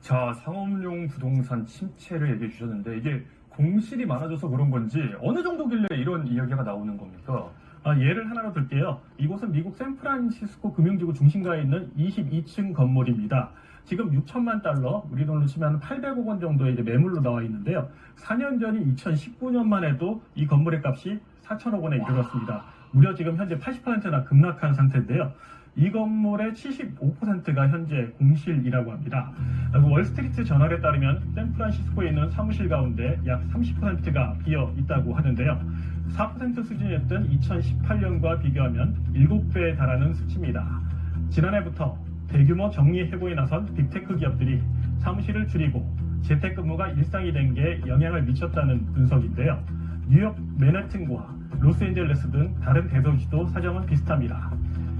자, 상업용 부동산 침체를 얘기해 주셨는데 이게 공실이 많아져서 그런 건지 어느 정도길래 이런 이야기가 나오는 겁니까? 예를 하나로 들게요. 이곳은 미국 샌프란시스코 금융지구 중심가에 있는 22층 건물입니다. 지금 6천만 달러, 우리 돈으로 치면 800억 원 정도의 이제 매물로 나와 있는데요. 4년 전인 2019년만 해도 이 건물의 값이 4천억 원에 이르렀습니다. 무려 지금 현재 80%나 급락한 상태인데요. 이 건물의 75%가 현재 공실이라고 합니다. 월스트리트 저널에 따르면 샌프란시스코에 있는 사무실 가운데 약 30%가 비어 있다고 하는데요. 4% 수준이었던 2018년과 비교하면 7배에 달하는 수치입니다. 지난해부터 대규모 정리 해고에 나선 빅테크 기업들이 사무실을 줄이고 재택근무가 일상이 된 게 영향을 미쳤다는 분석인데요. 뉴욕 맨해튼과 로스앤젤레스 등 다른 대도시도 사정은 비슷합니다.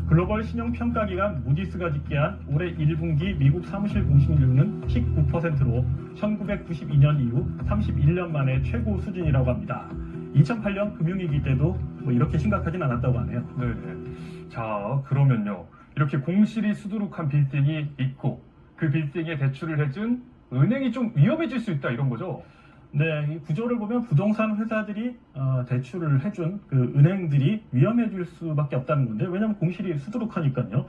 글로벌 신용평가기관 무디스가 집계한 올해 1분기 미국 사무실 공실률은 19%로 1992년 이후 31년 만에 최고 수준이라고 합니다. 2008년 금융위기 때도 이렇게 심각하진 않았다고 하네요. 네. 자, 그러면요. 이렇게 공실이 수두룩한 빌딩이 있고 그 빌딩에 대출을 해준 은행이 좀 위험해질 수 있다 이런 거죠? 네, 이 구조를 보면 부동산 회사들이 대출을 해준 그 은행들이 위험해질 수밖에 없다는 건데, 왜냐하면 공실이 수두룩하니까요.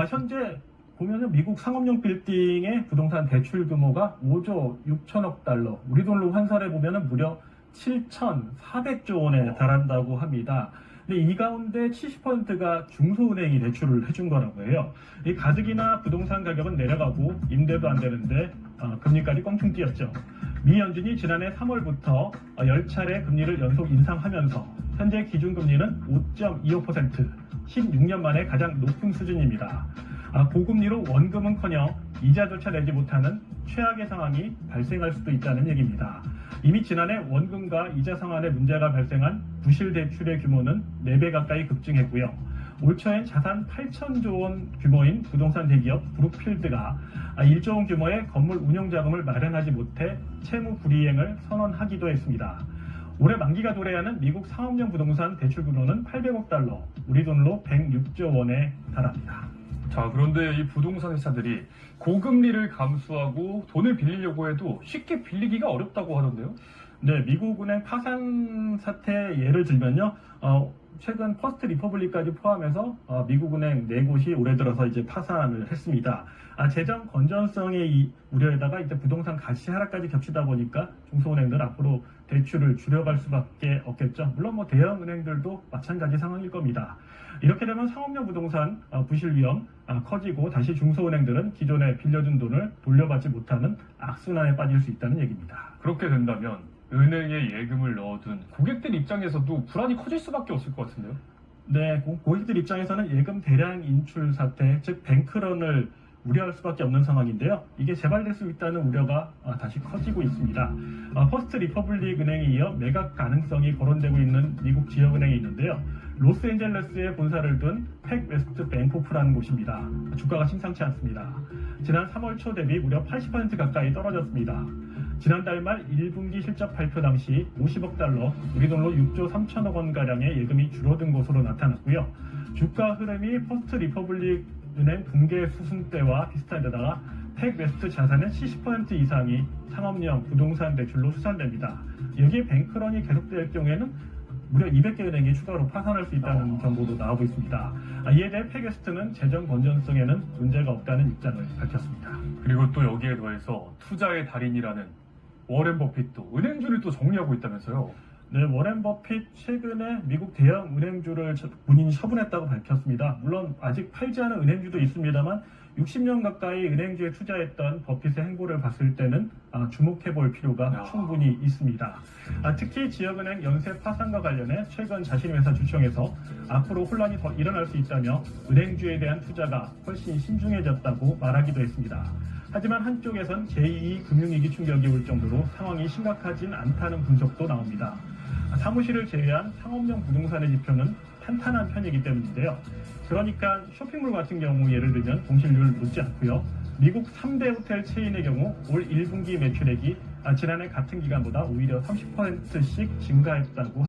현재 보면은 미국 상업용 빌딩의 부동산 대출 규모가 5조 6천억 달러, 우리 돈으로 환산해 보면은 무려 7,400조 원에 달한다고 합니다. 근데 이 가운데 70%가 중소은행이 대출을 해준 거라고 해요. 이 가뜩이나 부동산 가격은 내려가고 임대도 안 되는데 금리까지 껑충 뛰었죠. 미 연준이 지난해 3월부터 10차례 금리를 연속 인상하면서 현재 기준금리는 5.25%, 16년 만에 가장 높은 수준입니다. 고금리로 원금은커녕 이자조차 내지 못하는 최악의 상황이 발생할 수도 있다는 얘기입니다. 이미 지난해 원금과 이자 상환에 문제가 발생한 부실 대출의 규모는 4배 가까이 급증했고요. 올 초엔 자산 8천조 원 규모인 부동산 대기업 브룩필드가 1조 원 규모의 건물 운용 자금을 마련하지 못해 채무 불이행을 선언하기도 했습니다. 올해 만기가 도래하는 미국 상업용 부동산 대출 규모는 800억 달러, 우리 돈으로 106조 원에 달합니다. 자, 그런데 이 부동산 회사들이 고금리를 감수하고 돈을 빌리려고 해도 쉽게 빌리기가 어렵다고 하던데요? 네, 미국 은행 파산 사태 예를 들면요. 최근 퍼스트 리퍼블릭까지 포함해서 미국 은행 4곳이 올해 들어서 이제 파산을 했습니다. 재정 건전성의 우려에다가 이제 부동산 가치 하락까지 겹치다 보니까 중소은행들 앞으로 대출을 줄여갈 수밖에 없겠죠. 물론 대형 은행들도 마찬가지 상황일 겁니다. 이렇게 되면 상업용 부동산 부실 위험 커지고 다시 중소은행들은 기존에 빌려준 돈을 돌려받지 못하는 악순환에 빠질 수 있다는 얘기입니다. 그렇게 된다면 은행에 예금을 넣어둔 고객들 입장에서도 불안이 커질 수밖에 없을 것 같은데요? 네, 고객들 입장에서는 예금 대량 인출 사태, 즉 뱅크런을 우려할 수밖에 없는 상황인데요. 이게 재발될 수 있다는 우려가 다시 커지고 있습니다. 퍼스트 리퍼블릭 은행에 이어 매각 가능성이 거론되고 있는 미국 지역은행이 있는데요. 로스앤젤레스에 본사를 둔 팩웨스트 뱅코프라는 곳입니다. 주가가 심상치 않습니다. 지난 3월 초 대비 무려 80% 가까이 떨어졌습니다. 지난달 말 1분기 실적 발표 당시 50억 달러, 우리 돈으로 6조 3천억 원가량의 예금이 줄어든 것으로 나타났고요. 주가 흐름이 퍼스트 리퍼블릭 은행 붕괴 수순 때와 비슷한 데다가 팩웨스트 자산의 70% 이상이 상업용 부동산 대출로 수산됩니다. 여기에 뱅크런이 계속될 경우에는 무려 200개 은행이 추가로 파산할 수 있다는 정보도 나오고 있습니다. 이에 대해 팩웨스트는 재정 건전성에는 문제가 없다는 입장을 밝혔습니다. 그리고 또 여기에 더해서 투자의 달인이라는 워렌 버핏도 은행주를 또 정리하고 있다면서요? 네, 워렌 버핏 최근에 미국 대형 은행주를 본인이 처분했다고 밝혔습니다. 물론 아직 팔지 않은 은행주도 있습니다만 60년 가까이 은행주에 투자했던 버핏의 행보를 봤을 때는 주목해볼 필요가 충분히 있습니다. 특히 지역은행 연쇄 파산과 관련해 최근 자신의 회사 주총에서 앞으로 혼란이 더 일어날 수 있다며 은행주에 대한 투자가 훨씬 신중해졌다고 말하기도 했습니다. 하지만 한쪽에선 제2 금융위기 충격이 올 정도로 상황이 심각하진 않다는 분석도 나옵니다. 사무실을 제외한 상업용 부동산의 지표는 탄탄한 편이기 때문인데요. 그러니까 쇼핑몰 같은 경우 예를 들면 공실률 높지 않고요. 미국 3대 호텔 체인의 경우 올 1분기 매출액이 지난해 같은 기간보다 오히려 30%씩 증가했다고 합니다.